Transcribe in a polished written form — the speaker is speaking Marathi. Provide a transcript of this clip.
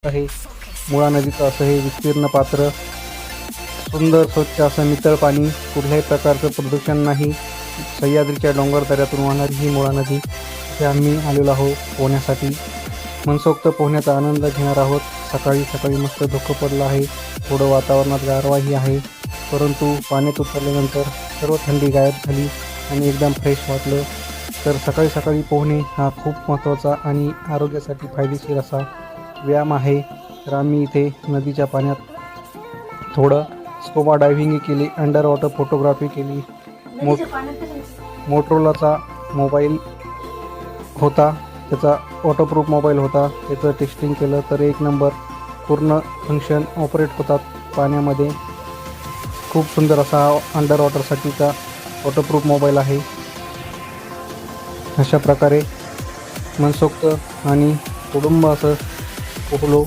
आहे. मुळा नदीचं असं हे विस्तीर्ण पात्र, सुंदर स्वच्छ असं नितळ पाणी, कुठल्याही प्रकारचं प्रदूषण नाही. सह्याद्रीच्या डोंगरदऱ्यातून वाहणारी ही मुळा नदी, इथे आम्ही आलेलो आहोत पोहण्यासाठी. मनसोक्त पोहण्याचा आनंद घेणार आहोत. सकाळी सकाळी मस्त धुकं पडलं आहे, थोडं वातावरणात गारवाही आहे, परंतु पाण्यात उतरल्यानंतर सर्व थंडी गायब झाली आणि एकदम फ्रेश वाटलं. तर सकाळी सकाळी पोहणे हा खूप महत्त्वाचा आणि आरोग्यासाठी फायदेशीर असा व्यायाम आहे. तर आम्ही इथे नदीच्या पाण्यात थोडं स्कुबा डायव्हिंग केली, अंडर वॉटर फोटोग्राफी केली. मोटरोलाचा मोबाईल होता, त्याचा वॉटरप्रूफ मोबाईल होता, त्याचं टेस्टिंग केलं तर एक नंबर पूर्ण फंक्शन ऑपरेट होतात पाण्यामध्ये. खूप सुंदर असा अंडर वॉटरसाठीचा वॉटरप्रूफ मोबाईल आहे. अशा प्रकारे मनसोक्त आणि कुटुंब असं पोहलो